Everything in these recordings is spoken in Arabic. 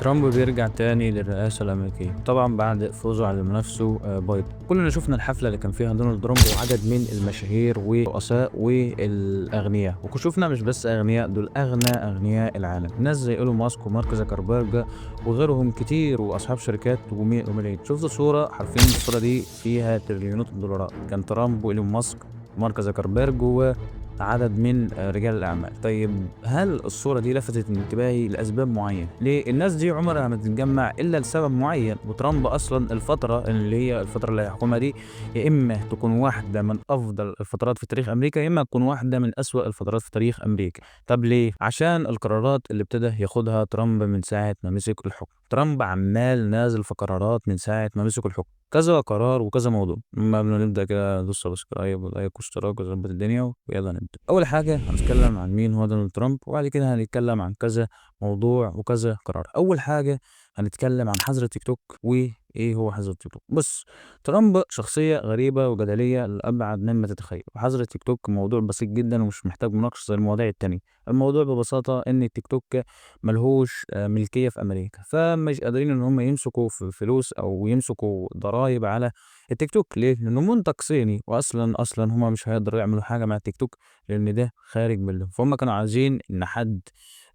ترامب بيرجع تاني للرئاسة الأمريكية طبعا بعد فوزه على منافسه بايدن. كلنا شفنا الحفلة اللي كان فيها دونالد ترامب وعدد من المشاهير والرؤساء والأغنياء، وشفنا مش بس أغنياء، دول أغنى أغنياء العالم، ناس زي إيلون ماسك ومارك زكربرج وغيرهم كتير وأصحاب شركات وملايين. شفت صورة حرفيا الصورة دي فيها تريليونات الدولارات، كان ترامب وإيلون ماسك ومارك زكربرج عدد من رجال الأعمال. طيب هل الصورة دي لفتت انتباهي لأسباب معينة؟ ليه؟ الناس دي عمرها ما تتجمع إلا لسبب معين، وترامب أصلا الفترة اللي هيحكمها دي يا إما تكون واحدة من أفضل الفترات في تاريخ أمريكا، يا إما تكون واحدة من أسوأ الفترات في تاريخ أمريكا. طب ليه؟ عشان القرارات اللي ابتدى ياخدها ترامب من ساعة ما مسك الحكم. ترامب عمال نازل في قرارات من ساعة ما مسك الحكم، كذا قرار وكذا موضوع. اما قبل ما نبدا كده دوس سبسكرايب ولايك واشتراك وظبط الدنيا ويلا نبدا. اول حاجه هنتكلم عن مين هو دونالد ترامب، وبعد كده هنتكلم عن كذا موضوع وكذا قرار. اول حاجه هنتكلم عن حظر التيك توك وايه هو حظر التيك توك. بص، ترامب شخصيه غريبه وجدليه لابعد مما تتخيل، وحظر التيك توك موضوع بسيط جدا ومش محتاج مناقشه زي المواضيع التانية. الموضوع ببساطه ان التيك توك ملهوش ملكيه في امريكا، فمش قادرين ان هم يمسكوا في فلوس او يمسكوا ضرائب على التيك توك. ليه؟ لانه منتج صيني، واصلا هم مش هيقدروا يعملوا حاجه مع التيك توك لان ده خارج منهم. فهم كانوا عايزين ان حد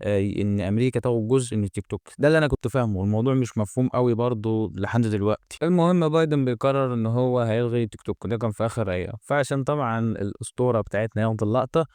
ان امريكا تاخد جزء من التيك توك. ده اللي انا كنت فاهمه، والموضوع مش مفهوم قوي برضه لحد دلوقتي. المهم بايدن بيقرر ان هو هيلغي التيك توك، ده كان في اخر ايام. فعشان طبعا الاسطوره بتاعتنا يوم اللقطه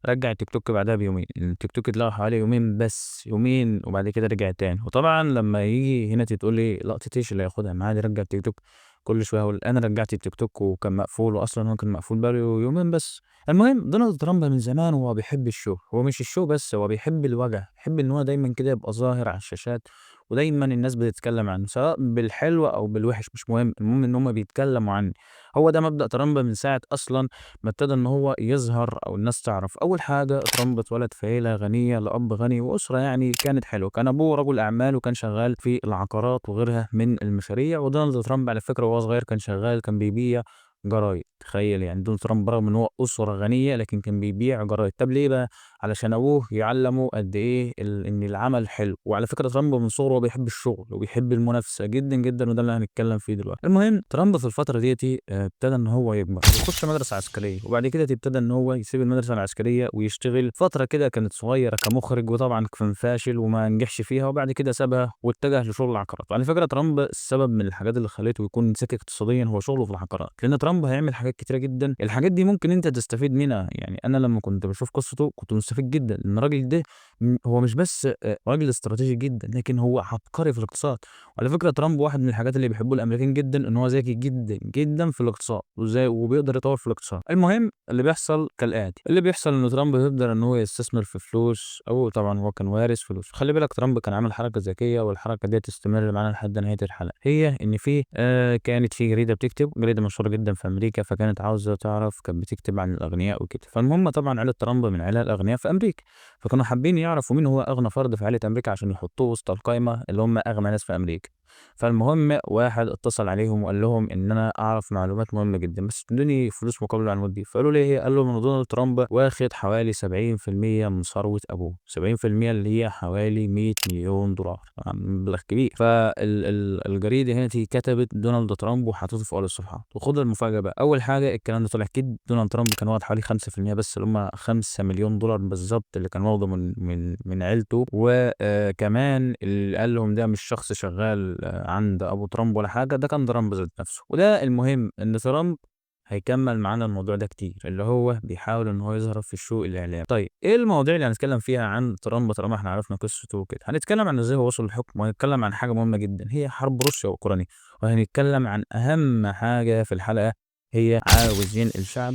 رجع التيك توك بعدها بيومين. التيك توك اتلغى حوالي يومين، بس يومين، وبعد كده رجع تاني. وطبعا لما يجي هنا تقول لي لقطة ايش اللي هياخدها معاه دي رجع التيك توك، كل شويه اقول انا رجعت التيك توك وكان مقفول، واصلا هو كان مقفول بقاله يومين بس. المهم دونالد ترامب من زمان وهو بيحب الشو، هو مش الشو بس، هو بيحب الوجع، يحب ان هو دايما كده يبقى ظاهر على الشاشات، ودايما الناس بتتكلم عنه سواء بالحلو او بالوحش، مش مهم، المهم ان هم بيتكلموا عنه. هو ده مبدأ ترامب من ساعة اصلا ما ابتدى ان هو يظهر او الناس تعرف. اول حاجه ترامب اتولد في عيله غنيه لاب غني واسره يعني كانت حلوه، كان ابوه رجل اعمال وكان شغال في العقارات وغيرها من المشاريع. ودونالد ترامب على فكره وهو صغير كان شغال، كان بيبيع جرايد. تخيل يعني دونالد ترامب رغم ان هو اسره غنيه لكن كان بيبيع جرايد. طب ليه بقى؟ علشان ابوه يعلمه قد ايه ان العمل حلو. وعلى فكره ترامب من صغره بيحب الشغل وبيحب المنافسه جدا جدا، وده اللي هنتكلم فيه دلوقتي. المهم ترامب في الفتره ديتي ابتدى ان هو يكبر ويخش مدرسه عسكريه، وبعد كده ابتدى ان هو يسيب المدرسه العسكريه ويشتغل فتره كده كانت صغيره كمخرج، وطبعا كان فاشل وما نجحش فيها، وبعد كده سابها واتجه لشغل العقارات. وعلى فكره ترامب السبب من الحاجات اللي خلته يكون ذكي اقتصاديا هو شغله في العقارات، لان ترامب هيعمل حاجات كتيره جدا، الحاجات دي ممكن انت تستفيد منها. يعني انا لما كنت بشوف قصته كنت مستفيد جدا ان الراجل ده هو مش بس راجل استراتيجي جدا، لكن هو عبقري في الاقتصاد. وعلى فكره ترامب واحد من الحاجات اللي بيحبوه الامريكان جدا ان هو ذكي جدا جدا في الاقتصاد، وازاي وبيقدر يطور في الاقتصاد. المهم اللي بيحصل كالاتي، اللي بيحصل ان ترامب بيقدر ان هو يستثمر في فلوس، او طبعا هو كان وارث فلوس. خلي بالك ترامب كان عامل حركه ذكيه، والحركه دي تستمر معانا لحد نهايه الحلقه، هي ان في كانت في جريده بتكتب، جريده مشهوره جدا في امريكا، فكانت عاوزه تعرف، كانت بتكتب عن الاغنياء وكده. فالمهم طبعا عيله ترامب من عيله الاغنياء في امريكا، فكانوا حابين يعرفوا مين هو اغنى فرد في عيله امريكا عشان يحطوه وسط القائمه اللي هم اغنى ناس في امريكا. فالمهم واحد اتصل عليهم وقال لهم ان انا اعرف معلومات مهمه جدا بس ادوني فلوس مقابل المعلومات دي. فقالوا لي ايه؟ قال لهم ان دونالد ترامب واخد حوالي 70% من ثروه ابوه، 70% اللي هي حوالي 100 مليون دولار، مبلغ كبير. فالجريده هنا كتبت دونالد ترامب وحطته في اول الصفحات. وخد المفاجاه بقى، اول حاجه الكلام ده طلع كده، دونالد ترامب كان واخد حوالي 5% بس، اللي هم 5 مليون دولار بالظبط اللي كان واخده من عيلته. وكمان اللي قال لهم ده مش شخص شغال عند ابو ترامب ولا حاجه، ده كان ترامب ذات نفسه. وده المهم ان ترامب هيكمل معانا الموضوع ده كتير، اللي هو بيحاول ان هو يظهر في الشو الاعلامي. طيب ايه المواضيع اللي هنتكلم فيها عن ترامب طالما احنا عرفنا قصته وكده؟ هنتكلم عن ازاي هو وصل للحكم، وهنتكلم عن حاجه مهمه جدا هي حرب روسيا واوكرانيا، وهنتكلم عن اهم حاجه في الحلقه هي عاوز ينقل شعب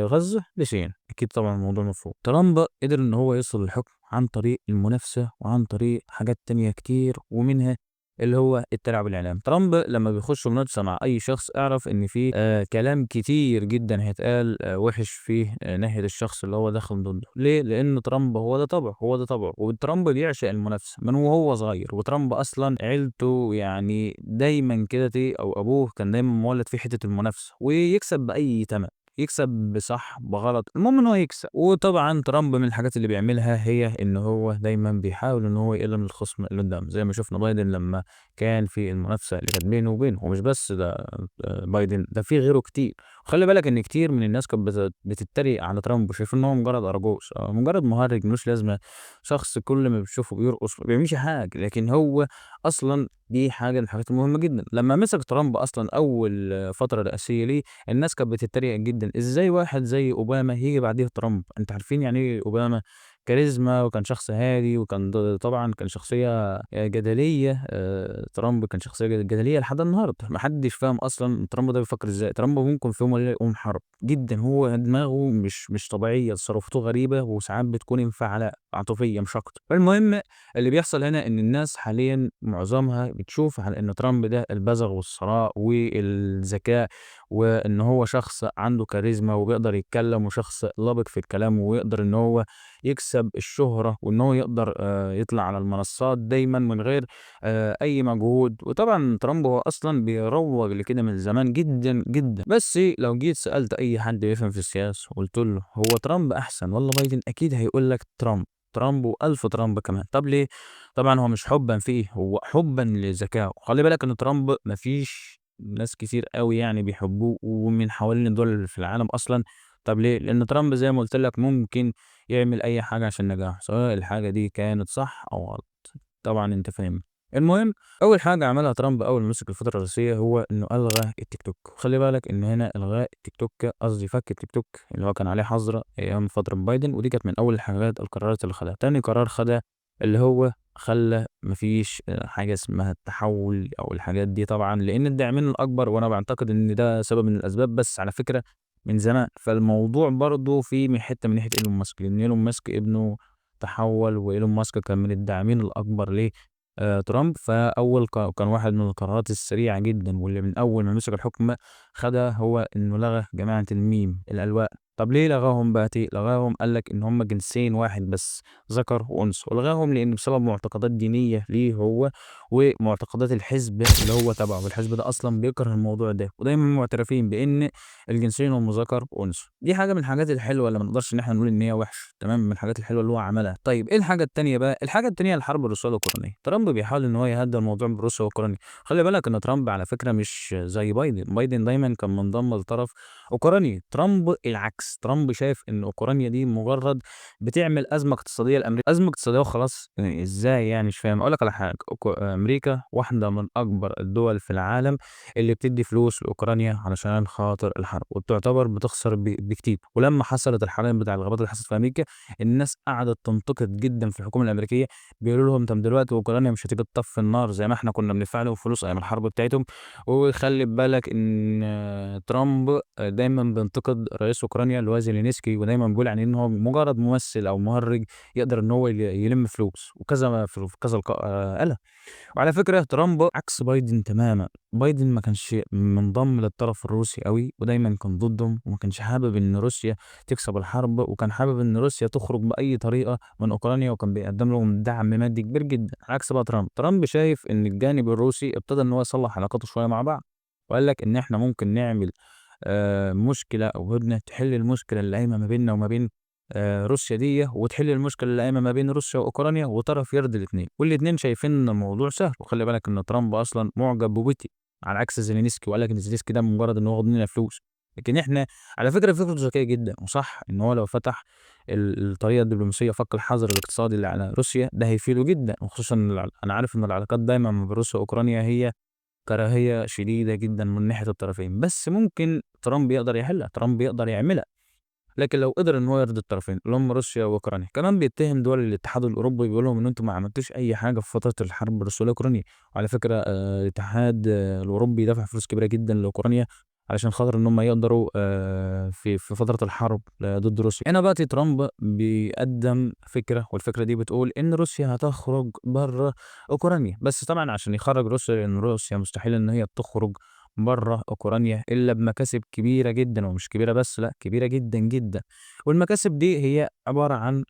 غزه لسينا. اكيد طبعا الموضوع مفهوم. ترامب قدر ان هو يوصل للحكم عن طريق المنافسه وعن طريق حاجات تانية كتير، ومنها اللي هو التلاعب الاعلامي. ترامب لما بيخش مناقشه مع اي شخص اعرف ان في كلام كتير جدا هيتقال وحش فيه ناحيه الشخص اللي هو داخل ضده. ليه؟ لان ترامب هو ده طبعه، هو ده طبعه، وترامب بيعشق المنافسه من وهو صغير. وترامب اصلا عيلته يعني دايما كده او ابوه كان دايما مولد في حته المنافسه ويكسب باي ثمن. يكسب بصح بغلط، المهم إن هو يكسب. وطبعًا ترامب من الحاجات اللي بيعملها هي إن هو دايمًا بيحاول إن هو يقلل من الخصم اللي قدامه، زي ما شُفنا بايدن لمّا كان في المنافسة اللي كانت بينه وبينه، ومش بس ده بايدن، ده في غيره كتير. وخلّي بالك إن كتير من الناس كانت بتتريق على ترامب وشايفين إن هو مجرد أراجوز، مجرد مهرج ما لوش لازمة، شخص كل ما بتشوفه بيرقص، ما بيعملش حاجة. لكن هو أصلًا دي حاجة من الحاجات المهمة جدًا. لمّا مسك ترامب أصلًا أول فترة رئاسية ليه، الناس كانت بتتريق جدًا، إزاي واحد زي أوباما ييجي بعديه ترامب؟ أنتم عارفين يعني إيه أوباما؟ كاريزما وكان شخص هادي وكان طبعًا كان شخصية جدلية. ترامب كان شخصية جدلية لحد النهارده، ما حدش فاهم أصلًا ترامب ده بيفكر إزاي. ترامب ممكن في يوم وليلة يقوم حرب جدًا، هو دماغه مش طبيعية، تصرفاته غريبة وساعات بتكون انفعالات عاطفية مش أكتر. فالمهم اللي بيحصل هنا إن الناس حاليًا معظمها بتشوف على إن ترامب ده البزغ والثراء والذكاء، وإن هو شخص عنده كاريزما وبيقدر يتكلم وشخص لبق في الكلام ويقدر إن هو يكسب الشهرة، وإن هو يقدر يطلع على المنصات دايمًا من غير أي مجهود. وطبعًا ترامب هو أصلًا بيروّج لكده من زمان جدًا، جدًا. بس لو جيت سألت أي حد بيفهم في السياسة وقُلت له هو ترامب أحسن والّا بايدن؟ أكيد هيقول لك ترامب. ترامب وألف ترامب كمان. طب ليه؟ طبعًا هو مش حُبًا فيه، هو حُبًا لذكائه. خلّي بالك إن ترامب ما فيش ناس كتير أوي يعني بيحبوه ومن حوالين الدول اللي في العالم أصلًا. طب ليه؟ لإن ترامب زي ما قُلت لك ممكن يعمل أي حاجة عشان نجاحه، سواء الحاجة دي كانت صح أو غلط. طبعًا أنت فاهمني. المهم أول حاجة عملها ترامب أول ما مسك الفترة الرئاسية هو إنه ألغى التيك توك. وخلّي بالك إن هنا إلغاء التيك توك قصدي فك التيك توك اللي هو كان عليه حظر أيام فترة بايدن، ودي كانت من أول القرارات اللي خدها. تاني قرار خدها اللي هو خلّى ما فيش حاجة اسمها التحوّل أو الحاجات دي طبعًا، لإن الداعمين الأكبر وأنا باعتقد إن ده سبب من الأسباب، بس على فكرة من زمان. فالموضوع برضه فيه حتّة من ناحية إيلون ماسك، لإن إيلون ماسك ابنه تحوّل، وإيلون ماسك كان من الداعمين الأكبر ترامب. فأول كان واحد من القرارات السريعة جدًا واللي من أول ما مسك الحكم خدها هو إنه لغى جماعة الميم، الألواق. طب ليه لغاهم بقى؟ لغاهم قال لك إن هم جنسين واحد بس، ذكر وأنثى. ولغاهم لإن بسبب معتقدات دينية ليه هو ومعتقدات الحزب اللي هو تبعه، والحزب ده أصلًا بيكره الموضوع ده، ودايمًا معترفين بإن الجنسين هم ذكر وأنثى. دي حاجة من الحاجات الحلوة اللي ما نقدرش إن إحنا نقول إن هي وحشة، تمام، من الحاجات الحلوة اللي هو عملها. طيب إيه الحاجة التانية بقى؟ الحاجة التانية الحرب الروسية الأوكرانية. ترامب بيحاول إن هو يهدّي الموضوع بين روسيا وأوكرانيا. خلّي بالك إن ترامب على فكرة مش زي بايدن، بايدن دايمًا كان منضم لطرف أوكراني. ترامب العكس، ترامب شايف إن أوكرانيا دي مجرد بتعمل أزمة اقتصادية أزمة اقتصادية وخلاص. إزاي يعني مش فاهم. أقول لك على حاجة، أمريكا واحدة من أكبر الدول في العالم اللي بتدّي فلوس لأوكرانيا علشان خاطر الحرب، وبتعتبر بتخسر بكتير. ولمّا حصلت الحرائق بتاع الغابات اللي حصلت في أمريكا، الناس قعدت تنتقد جدًا في الحكومة الأمريكية، بيقولوا لهم طب دلوقتي أوكرانيا مش هتيجي تطفّي النار زي ما إحنا كنا بندفع لهم فلوس أيام الحرب بتاعتهم. وخلّي بالك إن ترامب دايمًا بينتقد رئيس أوكرانيا اللي هو زيلينسكي، ودايمًا بيقول عليه إن هو مجرد ممثل أو مهرّج يقدر إن هو يلِم فلوس، وكذا في كذا قالها. وعلى فكرة ترامب عكس بايدن تمامًا. بايدن ما كانش منضم للطرف الروسي أوي، ودايمًا كان ضدهم، وما كانش حابب إن روسيا تكسب الحرب، وكان حابب إن روسيا تخرج بأي طريقة من أوكرانيا، وكان بيقدم لهم دعم مادي كبير جدًا. عكس بقى ترامب. ترامب شايف إن الجانب الروسي ابتدى إن هو يصلّح علاقاته شوية مع بعض، وقال لك إن إحنا ممكن نعمل مشكلة أو هدنة تحل المشكلة اللي قايمة ما بيننا وما بين روسيا ديّة، وتحل المشكلة اللي قايمة ما بين روسيا وأوكرانيا، وطرف يرضي الاتنين، والاتنين شايفين إن الموضوع سهل. وخلّي بالك إن ترامب أصلًا معجب ببوتين على عكس زيلينسكي، وقال لك إن زيلينسكي ده مجرد إن هو واخد مننا فلوس. لكن إحنا على فكرة فكرته ذكية جدًا وصح، إن هو لو فتح الطريقة الدبلوماسية وفك الحظر الاقتصادي اللي على روسيا ده هيفيده جدًا. وخصوصًا إن أنا عارف إن العلاقات دايمًا ما بين روسيا وأوكرانيا هي كراهية شديدة جدًا من ناحية الطرفين، بس ممكن ترامب يقدر يحلها، ترامب يقدر يعملها. لكن لو قدر إن هو يرضي الطرفين اللي هم روسيا وأوكرانيا. كمان بيتهم دول الاتحاد الأوروبي، بيقول لهم إن أنتم ما عملتوش أي حاجة في فترة الحرب الروسية الأوكرانية. وعلى فكرة الاتحاد الأوروبي دفع فلوس كبيرة جدًا لأوكرانيا علشان خاطر إن هم يقدروا في فترة الحرب ضد روسيا. هنا دلوقتي ترامب بيقدّم فكرة، والفكرة دي بتقول إن روسيا هتخرج برّه أوكرانيا. بس طبعًا عشان يخرّج روسيا، لإن روسيا مستحيل إن هي تخرج برّه أوكرانيا إلا بمكاسب كبيرة جدًا، ومش كبيرة بس لأ، كبيرة جدًا، جدًا. والمكاسب دي هي عبارة عن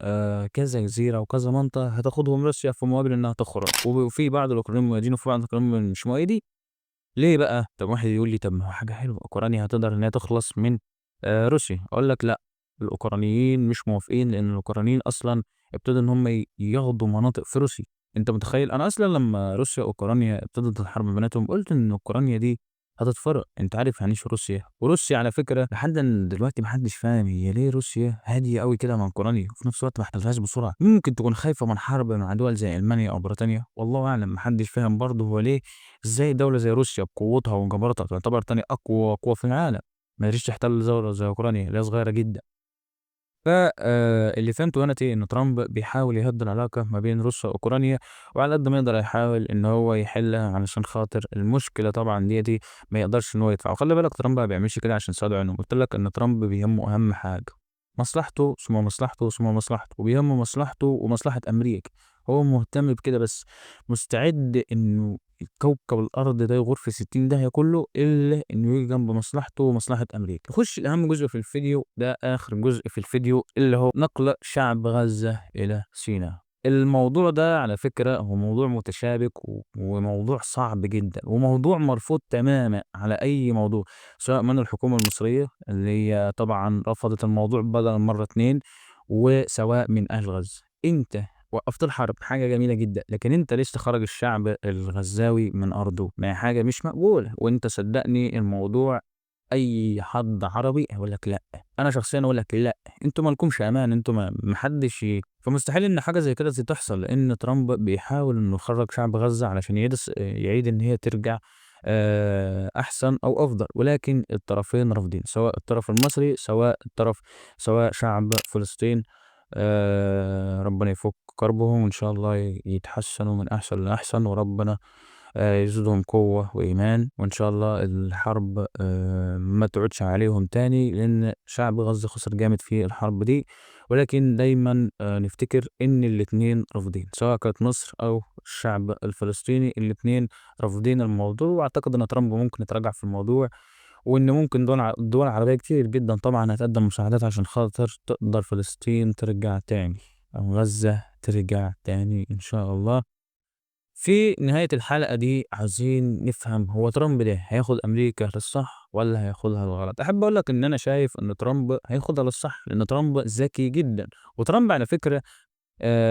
كذا جزيرة وكذا منطقة هتاخدهم روسيا في مقابل إنها تخرج. وفي بعض الأوكرانيين مؤيدين وفي بعض الأوكرانيين مش مؤيدين. ليه بقى؟ طب واحد يقول لي طب ما هو حاجة حلوة، أوكرانيا هتقدر إن هي تخلص من روسيا، أقول لك لأ، الأوكرانيين مش موافقين، لإن الأوكرانيين أصلًا ابتدوا إن هم ياخدوا مناطق في روسيا. أنت متخيل؟ أنا أصلًا لمّا روسيا وأوكرانيا ابتدت الحرب بيناتهم، قُلت إن أوكرانيا دي هتتفرق. أنت عارف يعني إيه روسيا؟ وروسيا على فكرة لحد دلوقتي ما حدش فاهم هي ليه روسيا هادية أوي كده مع أوكرانيا، وفي نفس الوقت ما احتلتهاش بسرعة. ممكن تكون خايفة من حرب مع دول زي ألمانيا أو بريطانيا، والله أعلم. ما حدش فاهم برضه هو ليه إزاي دولة زي روسيا بقوتها وجبروتها تعتبر تاني أقوى قوة في العالم، ما قدرتش تحتل دولة زي أوكرانيا اللي هي صغيرة جدًا. ف اللي فهمته هنا إن ترامب بيحاول يهدّي العلاقة ما بين روسيا وأوكرانيا، وعلى قد ما يقدر هيحاول إن هو يحلها علشان خاطر المشكلة طبعًا ديّة ما يقدرش إن هو يدفع. وخلّي بالك ترامب ما بيعملش كده عشان سواد عينهم، قُلت لك إن ترامب بيهمه أهم حاجة مصلحته، ثم مصلحته، ثم مصلحته، وبيهمه مصلحته ومصلحة أمريكا. هو مهتم بكده بس، مستعد إنه كوكب الأرض ده يغور في 60 داهية كلّه، إلا إنه ييجي جنب مصلحته ومصلحة أمريكا. نخش لأهم جزء في الفيديو، ده آخر جزء في الفيديو، اللي هو نقل شعب غزة إلى سيناء. الموضوع ده على فكرة هو موضوع متشابك وموضوع صعب جدًا، وموضوع مرفوض تمامًا على أي موضوع، سواء من الحكومة المصرية اللي هي طبعًا رفضت الموضوع بدل مرة 2، وسواء من أهل غزة. أنت وقّفت الحرب، حاجة جميلة جدًا، لكن أنت ليش تخرّج الشعب الغزاوي من أرضه؟ ما هي حاجة مش مقبولة. وأنت صدّقني الموضوع أي حد عربي هيقول لك لأ. أنا شخصيًا أقول لك لأ، أنتم ما لكمش أمان، أنتم ما حدش فمستحيل إن حاجة زي كده تحصل، لإن ترامب بيحاول إنه يخرّج شعب غزة علشان يعيد إن هي ترجع أحسن أو أفضل، ولكن الطرفين رافضين، سواء الطرف المصري، سواء شعب فلسطين. ربنا يفُك كربهم، وإن شاء الله يتحسّنوا من أحسن لأحسن، وربنا يزيدهم قوة وإيمان، وإن شاء الله الحرب ما تعودش عليهم تاني، لإن شعب غزة خسر جامد في الحرب دي. ولكن دايمًا نفتكر إن الاتنين رافضين، سواء كانت مصر أو الشعب الفلسطيني، الاتنين رافضين الموضوع. وأعتقد إن ترامب ممكن يتراجع في الموضوع، وإن ممكن دول عربية كتير جدًا طبعًا هتقدّم مساعدات عشان خاطر تقدر فلسطين ترجع تاني، أو غزة ترجع تاني إن شاء الله. في نهاية الحلقة دي عايزين نفهم، هو ترامب ده هياخد أمريكا للصح والّا هياخدها للغلط؟ أحب أقول لك إن أنا شايف إن ترامب هياخدها للصح، لإن ترامب ذكي جدًا. وترامب على فكرة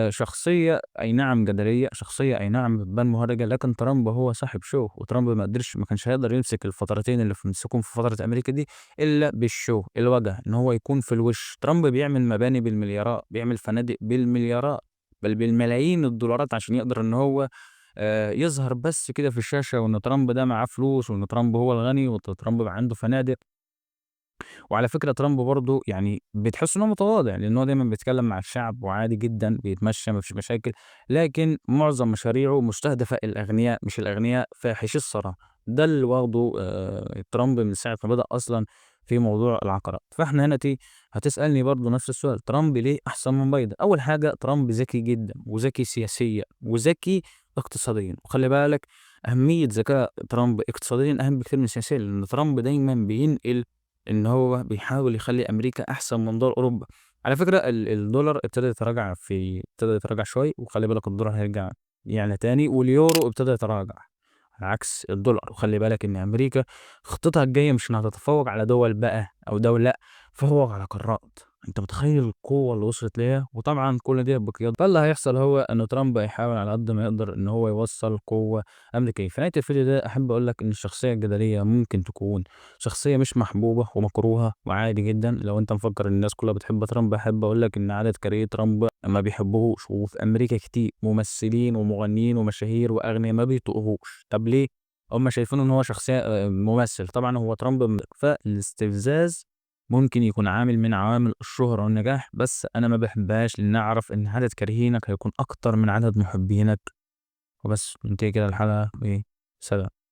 شخصية أي نعم جدلية، شخصية أي نعم بتبان مهرجة، لكن ترامب هو صاحب show. وترامب ما كانش هيقدر يمسك الفترتين اللي مسكهم في فترة أمريكا دي إلا بالshow، الوجع، إن هو يكون في الوش. ترامب بيعمل مباني بالمليارات، بيعمل فنادق بالمليارات، بل بالملايين الدولارات عشان يقدر إن هو يظهر بس كده في الشاشة، وإن ترامب ده معاه فلوس، وإن ترامب هو الغني، ترامب عنده فنادق. وعلى فكرة ترامب برضه يعني بتحس إن هو متواضع، لإن هو دايمًا بيتكلم مع الشعب وعادي جدًا، بيتمشى ما فيش مشاكل، لكن معظم مشاريعه مستهدفة الأغنياء، مش الأغنياء فاحشي الثراء. ده اللي واخده ترامب من ساعة ما بدأ أصلًا في موضوع العقارات. فإحنا هنا هتسألني برضه نفس السؤال، ترامب ليه أحسن من بايدن؟ أول حاجة ترامب ذكي جدًا، وذكي سياسيًا، وذكي اقتصاديًا. وخلّي بالك أهمية ذكاء ترامب اقتصاديًا أهم بكتير من سياسيًا، لإن ترامب دايمًا بينقل إن هو بيحاول يخلّي أمريكا أحسن من دول أوروبا. على فكرة الدولار ابتدى يتراجع شوية، وخلّي بالك الدولار هيرجع يعلى تاني، واليورو ابتدى يتراجع على عكس الدولار. وخلّي بالك إن أمريكا خطتها الجاية مش إنها تتفوّق على دول بقى أو دولة، لأ، تتفوّق على قارات. أنت متخيّل القوة اللي وصلت ليها؟ وطبعًا كل ديّة بقيادة. فاللي هيحصل هو إن ترامب هيحاول على قد ما يقدر إن هو يوصّل قوة أمريكية. في نهاية الفيديو ده أحب أقول لك إن الشخصية الجدلية ممكن تكون شخصية مش محبوبة ومكروهة وعادي جدًا. لو أنت مفكّر إن الناس كلّها بتحب ترامب، أحب أقول لك إن عدد كارهي ترامب ما بيحبوهوش، وفي أمريكا كتير ممثلين ومغنيين ومشاهير وأغنيا ما بيطيقوهوش. طب ليه؟ هم شايفينه إن هو شخصية ممثل. طبعًا هو ترامب فالاستفزاز ممكن يكون عامل من عوامل الشهرة والنجاح، بس أنا ما باحبهاش، لإني أعرف إن عدد كارهينك هيكون أكتر من عدد محبينك. وبس، ننتهي كده الحلقة، سلام.